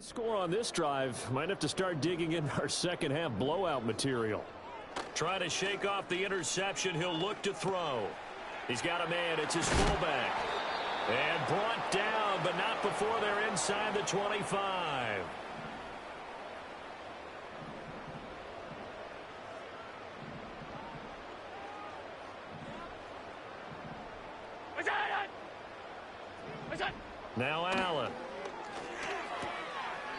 Score on this drive. Might have to start digging in our second half blowout material. Trying to shake off the interception. He'll look to throw. He's got a man. It's his fullback. And brought down, but not before they're inside the 25. Now Allen.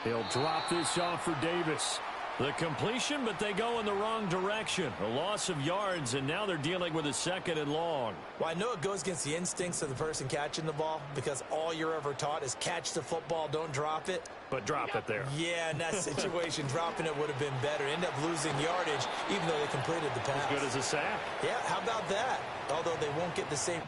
He'll drop this off for Davis. The completion, but they go in the wrong direction. A loss of yards, and now they're dealing with a 2nd and long. Well, I know it goes against the instincts of the person catching the ball because all you're ever taught is catch the football, don't drop it. But drop it there. Yeah, in that situation, dropping it would have been better. End up losing yardage, even though they completed the pass. As good as a sack. Yeah, how about that? Although they won't get the same...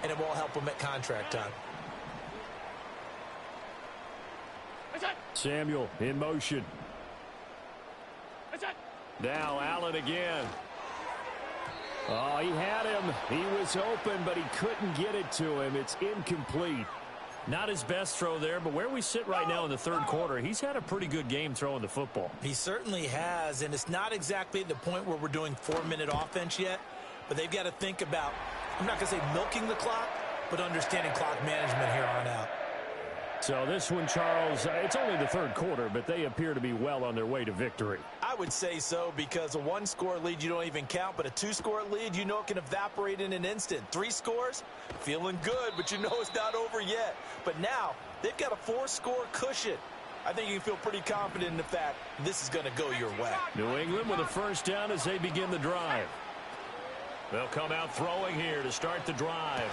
and it won't help them at contract time. Samuel in motion. Now Allen again. Oh, he had him. He was open, but he couldn't get it to him. It's incomplete. Not his best throw there, but where we sit right now in the third quarter, he's had a pretty good game throwing the football. He certainly has, and it's not exactly the point where we're doing 4-minute offense yet, but they've got to think about, I'm not going to say milking the clock, but understanding clock management here on out. So this one, Charles, it's only the third quarter, but they appear to be well on their way to victory. I would say so because a 1-score lead you don't even count, but a 2-score lead you know it can evaporate in an instant. 3 scores, feeling good, but you know it's not over yet. But now they've got a 4-score cushion. I think you can feel pretty confident in the fact this is going to go your way. New England with a first down as they begin the drive. They'll come out throwing here to start the drive.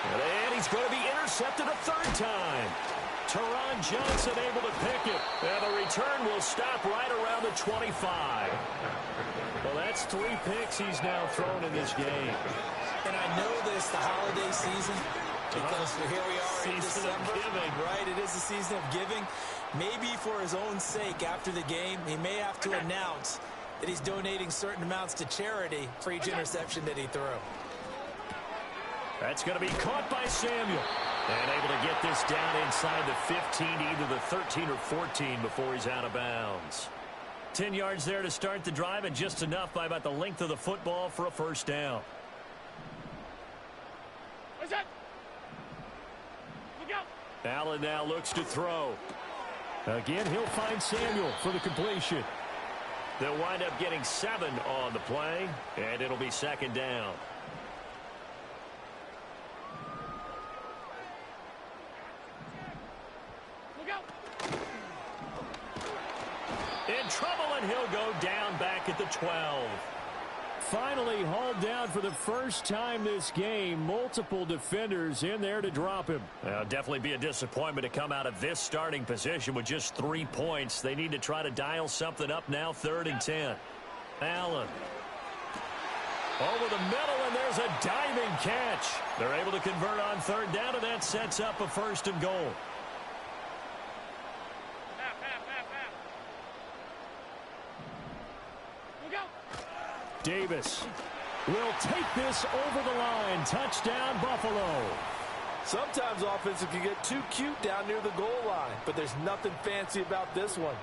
And he's going to be intercepted a 3rd time. Teron Johnson able to pick it. And the return will stop right around the 25. Well, that's 3 picks he's now thrown in this game. And I know that it's the holiday season because here we are in December. Right, it is the season of giving. Maybe for his own sake after the game, he may have to announce that he's donating certain amounts to charity for each interception that he threw. That's going to be caught by Samuel. And able to get this down inside the 15, either the 13 or 14 before he's out of bounds. 10 yards there to start the drive, and just enough by about the length of the football for a first down. What's that? Look out. Allen now looks to throw. Again, he'll find Samuel for the completion. They'll wind up getting 7 on the play, and it'll be 2nd down. In trouble, and he'll go down back at the 12. Finally hauled down for the first time this game. Multiple defenders in there to drop him. Definitely be a disappointment to come out of this starting position with just 3 points. They need to try to dial something up now, 3rd and 10. Allen. Over the middle, and there's a diving catch. They're able to convert on 3rd down, and that sets up a 1st and goal. Davis will take this over the line. Touchdown, Buffalo. Sometimes offenses can get too cute down near the goal line, but there's nothing fancy about this one.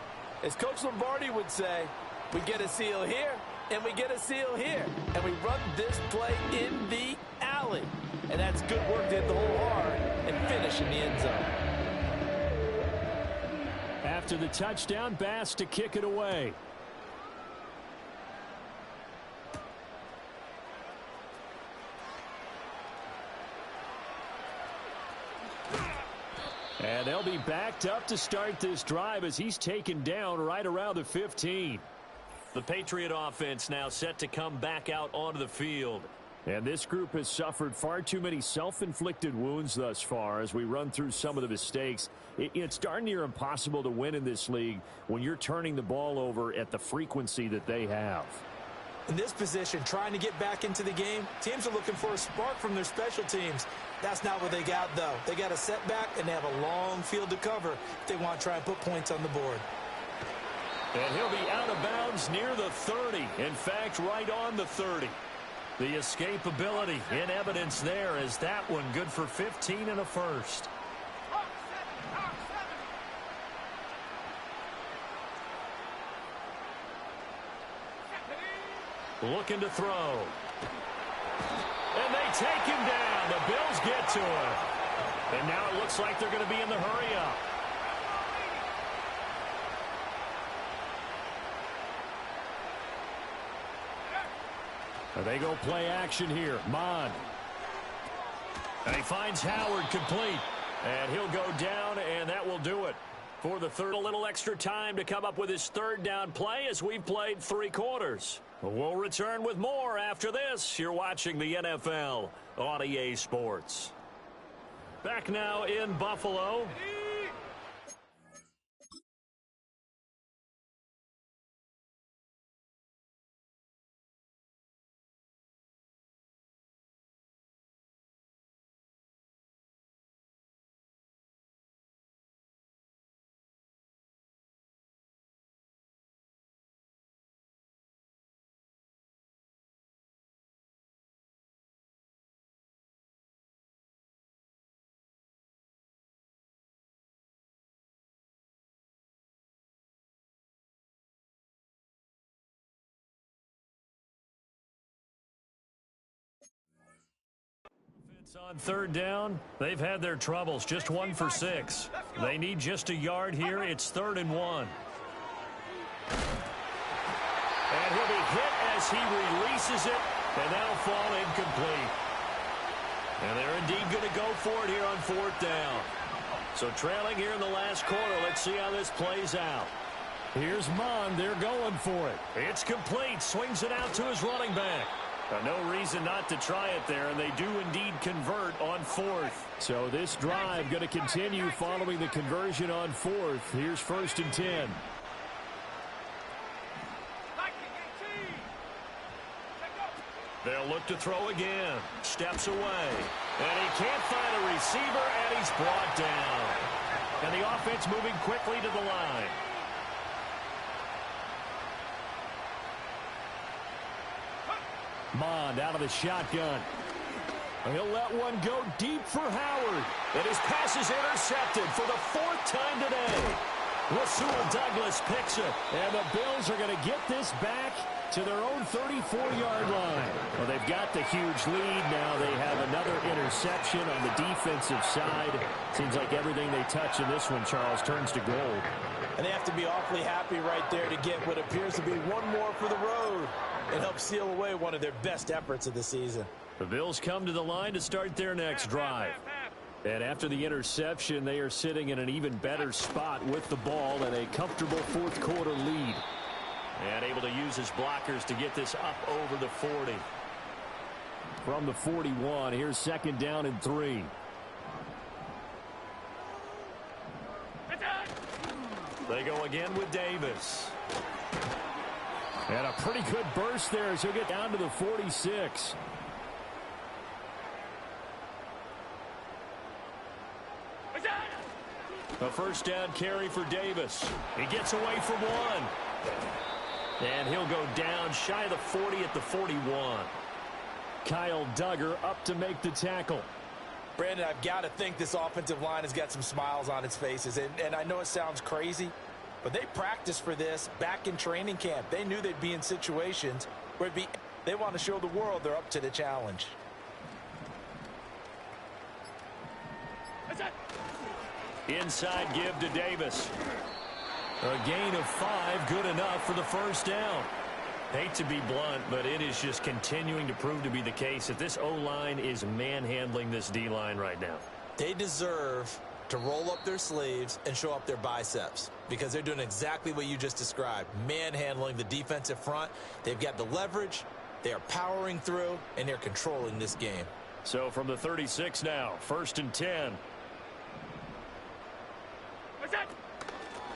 As Coach Lombardi would say, we get a seal here, and we get a seal here, and we run this play in the alley. And that's good work to hit the hole hard and finish in the end zone. After the touchdown, Bass to kick it away. And they'll be backed up to start this drive as he's taken down right around the 15. The Patriot offense now set to come back out onto the field. And this group has suffered far too many self-inflicted wounds thus far as we run through some of the mistakes. It's darn near impossible to win in this league when you're turning the ball over at the frequency that they have. In this position, trying to get back into the game, teams are looking for a spark from their special teams. That's not what they got, though. They got a setback, and they have a long field to cover if they want to try and put points on the board. And he'll be out of bounds near the 30. In fact, right on the 30. The escapability in evidence there is that one good for 15 and a first. Looking to throw. And they take him down. The Bills get to him. And now it looks like they're going to be in the hurry-up. They go play action here. Mond. And he finds Howard complete. And he'll go down, and that will do it. For the third, a little extra time to come up with his third down play as we've played 3 quarters. We'll return with more after this. You're watching the NFL on EA Sports. Back now in Buffalo. On third down, they've had their troubles. Just 1 for 6. They need just a yard here. It's 3rd and 1. And he'll be hit as he releases it, and that'll fall incomplete. And they're indeed going to go for it here on 4th down. So trailing here in the last quarter. Let's see how this plays out. Here's Mond. They're going for it. It's complete. Swings it out to his running back. No reason not to try it there, and they do indeed convert on 4th. So this drive going to continue following the conversion on 4th. Here's 1st and 10. They'll look to throw again. Steps away. And he can't find a receiver, and he's brought down. And the offense moving quickly to the line. Mond out of the shotgun. He'll let one go deep for Howard. And his pass is intercepted for the 4th time today. Rasul Douglas picks it. And the Bills are going to get this back to their own 34-yard line. Well, they've got the huge lead now. They have another interception on the defensive side. Seems like everything they touch in this one, Charles, turns to gold. And they have to be awfully happy right there to get what appears to be one more for the road and help seal away one of their best efforts of the season. The Bills come to the line to start their next drive. And after the interception, they are sitting in an even better spot with the ball and a comfortable 4th quarter lead. And able to use his blockers to get this up over the 40. From the 41, here's 2nd down and 3. They go again with Davis. And a pretty good burst there as he'll get down to the 46. A 1st down carry for Davis. He gets away from one. And he'll go down shy of the 40 at the 41. Kyle Duggar up to make the tackle. Brandon, I've got to think this offensive line has got some smiles on its faces. And I know it sounds crazy, but they practiced for this back in training camp. They knew they'd be in situations where they want to show the world they're up to the challenge. Inside give to Davis. A gain of 5, good enough for the 1st down. Hate to be blunt, but it is just continuing to prove to be the case that this O-line is manhandling this D-line right now. They deserve to roll up their sleeves and show up their biceps because they're doing exactly what you just described, manhandling the defensive front. They've got the leverage, they are powering through, and they're controlling this game. So from the 36 now, 1st and 10.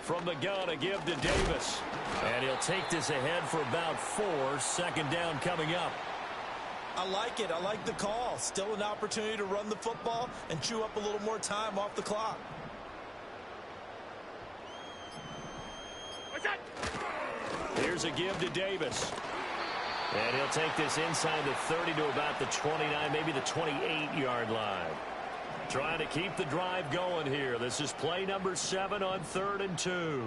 From the gun, a give to Davis. And he'll take this ahead for about 4. 2nd down coming up. I like it. I like the call. Still an opportunity to run the football and chew up a little more time off the clock. Here's a give to Davis. And he'll take this inside the 30 to about the 29, maybe the 28-yard line. Trying to keep the drive going here. This is play number 7 on 3rd and 2.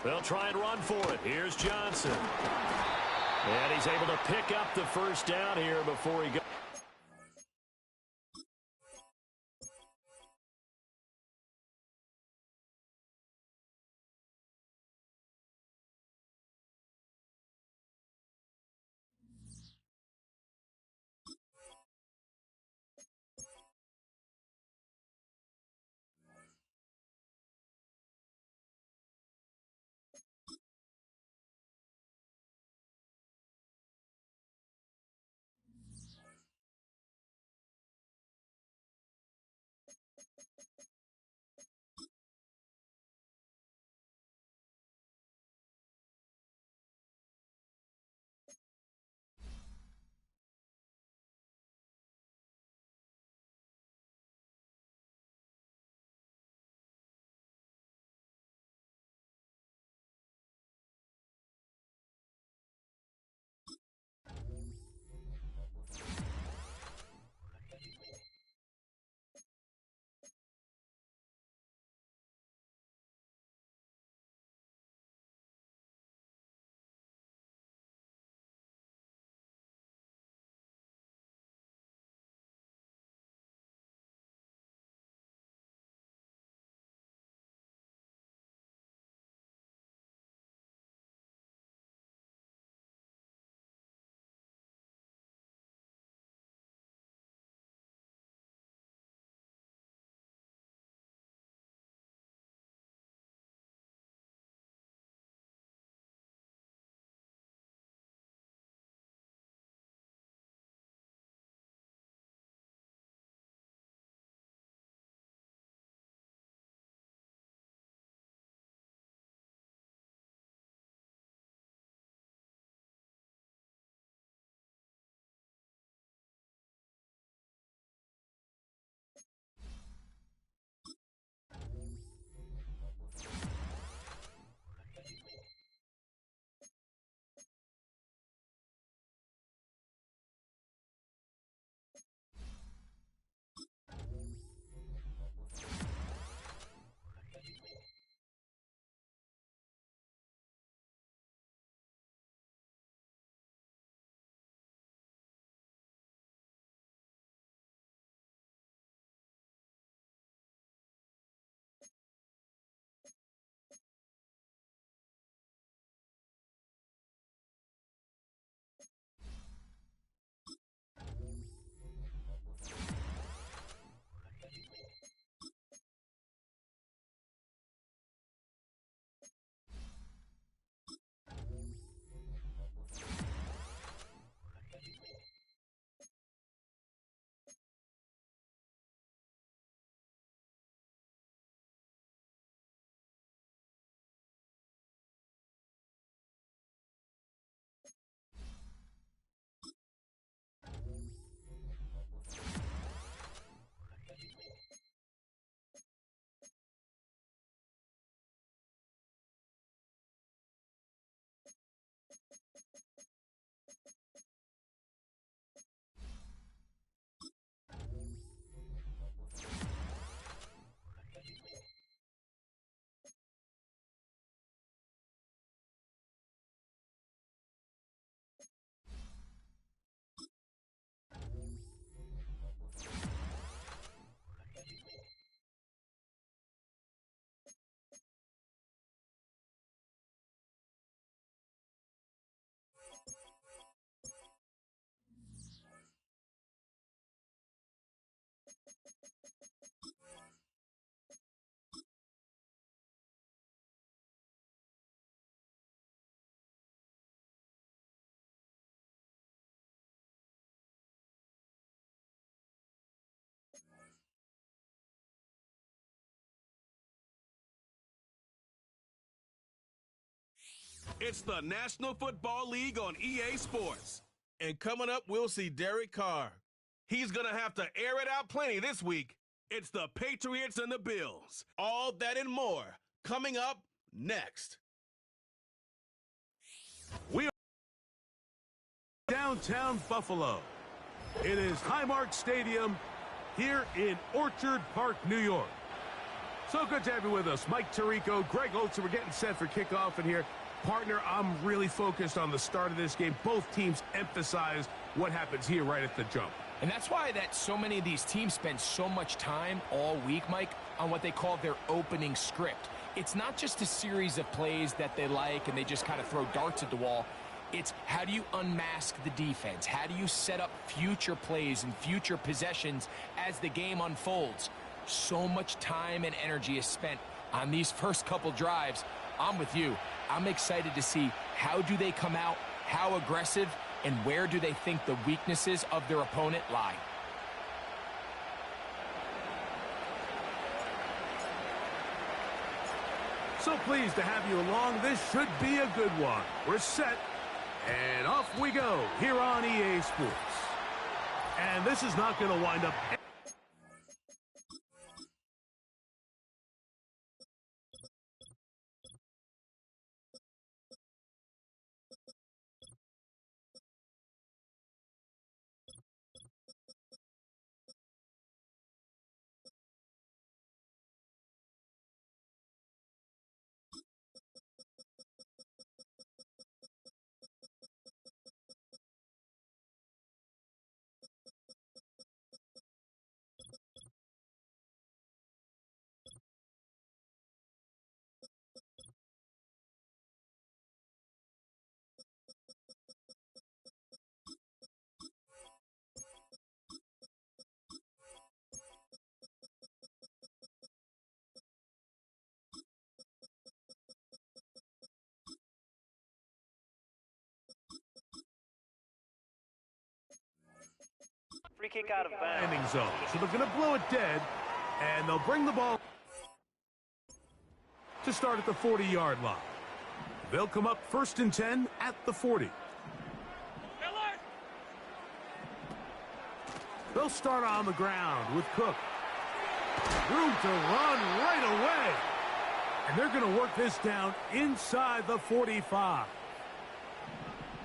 They'll try and run for it. Here's Johnson. And he's able to pick up the first down here before he goes. It's the National Football League on EA Sports. And coming up, we'll see Derek Carr. He's going to have to air it out plenty this week. It's the Patriots and the Bills. All that and more coming up next. We are downtown Buffalo. It is Highmark Stadium here in Orchard Park, New York. So good to have you with us. Mike Tirico, Greg Olson. We're getting set for kickoff in here. Partner, I'm really focused on the start of this game. Both teams emphasize what happens here right at the jump. And that's why so many of these teams spend so much time all week, Mike, on what they call their opening script. It's not just a series of plays that they like and they just kind of throw darts at the wall. It's how do you unmask the defense? How do you set up future plays and future possessions as the game unfolds? So much time and energy is spent on these first couple drives. I'm with you. I'm excited to see how do they come out, how aggressive, and where do they think the weaknesses of their opponent lie. So pleased to have you along. This should be a good one. We're set, and off we go here on EA Sports. And this is not going to wind up... Free kick out of bounds. Landing zone. So they're going to blow it dead, and they'll bring the ball to start at the 40-yard line. They'll come up 1st and 10 at the 40. They'll start on the ground with Cook. Room to run right away. And they're going to work this down inside the 45.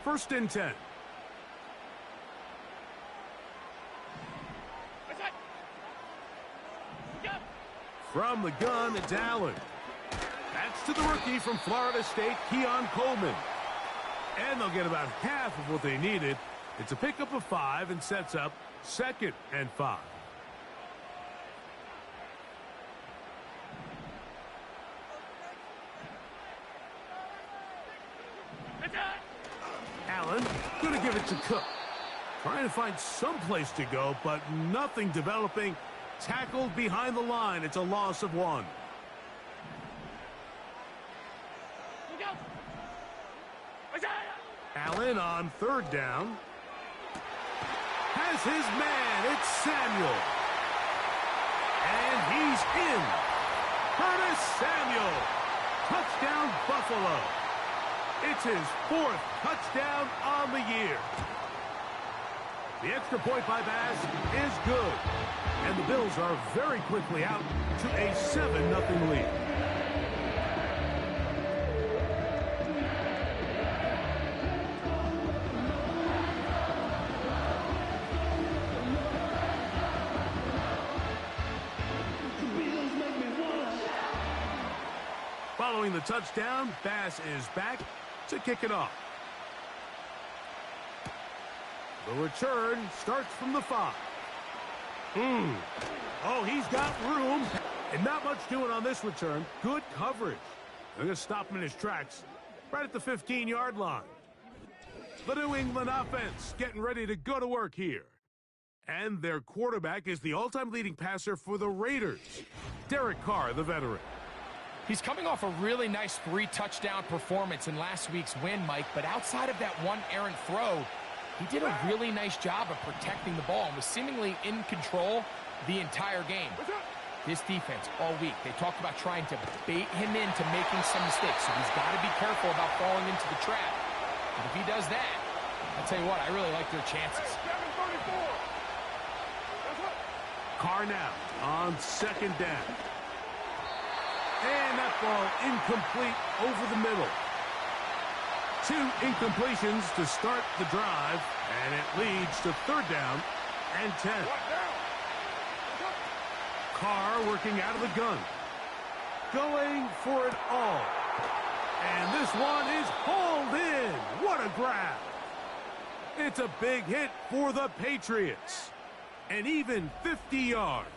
1st and 10. From the gun, it's Allen. That's to the rookie from Florida State, Keon Coleman. And they'll get about half of what they needed. It's a pickup of 5 and sets up 2nd and 5. Allen going to give it to Cook. Trying to find some place to go, but nothing developing. Tackled behind the line. It's a loss of 1. Allen on 3rd down. Has his man. It's Samuel. And he's in. Curtis Samuel. Touchdown, Buffalo. It's his 4th touchdown on the year. The extra point by Bass is good. And the Bills are very quickly out to a 7-0 lead. Following the touchdown, Bass is back to kick it off. The return starts from the 5. Oh, he's got room. And not much doing on this return. Good coverage. They're going to stop him in his tracks right at the 15-yard line. The New England offense getting ready to go to work here. And their quarterback is the all-time leading passer for the Raiders, Derek Carr, the veteran. He's coming off a really nice 3-touchdown performance in last week's win, Mike, but outside of that one errant throw, he did a really nice job of protecting the ball and was seemingly in control the entire game. This defense all week, they talked about trying to bait him into making some mistakes, so he's got to be careful about falling into the trap. But if he does that, I'll tell you what, I really like their chances. Carr now on 2nd down. And that ball incomplete over the middle. 2 incompletions to start the drive, and it leads to 3rd down and 10. Carr working out of the gun. Going for it all. And this one is hauled in. What a grab. It's a big hit for the Patriots. And even 50 yards.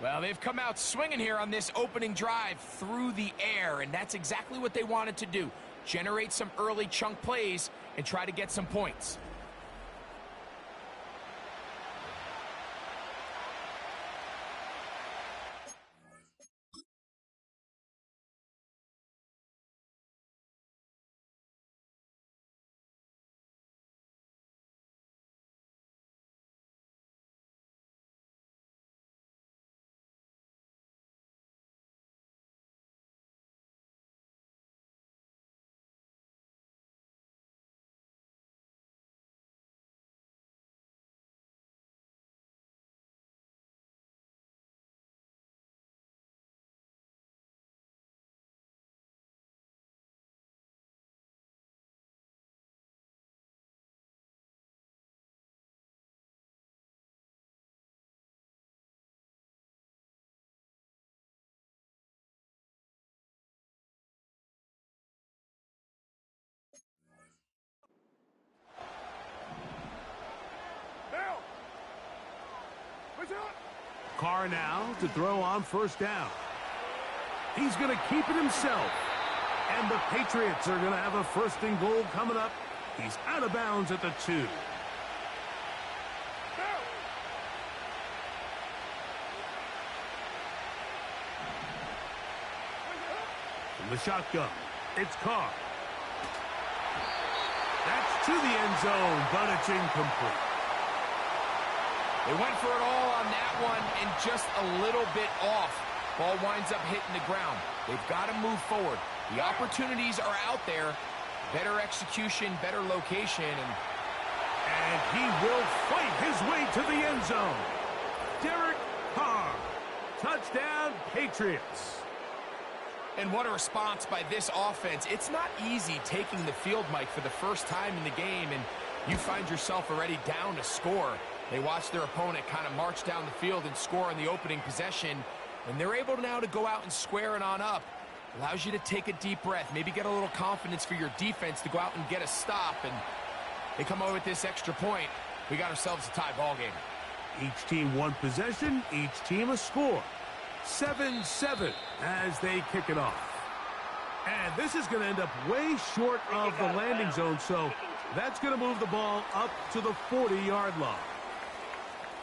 Well, they've come out swinging here on this opening drive through the air, and that's exactly what they wanted to do. Generate some early chunk plays and try to get some points. Carr now to throw on 1st down. He's going to keep it himself. And the Patriots are going to have a 1st and goal coming up. He's out of bounds at the 2. From the shotgun, it's Carr. That's to the end zone, but it's incomplete. They went for it all on that one and just a little bit off. Ball winds up hitting the ground. They've got to move forward. The opportunities are out there. Better execution, better location. And he will fight his way to the end zone. Derek Carr. Touchdown, Patriots. And what a response by this offense. It's not easy taking the field, Mike, for the first time in the game, and you find yourself already down a score. They watch their opponent kind of march down the field and score in the opening possession, and they're able now to go out and square it on up. Allows you to take a deep breath, maybe get a little confidence for your defense to go out and get a stop, and they come away with this extra point. We got ourselves a tie ball game. Each team 1 possession, each team a score. 7-7 as they kick it off. And this is going to end up way short of the landing zone, so that's going to move the ball up to the 40-yard line.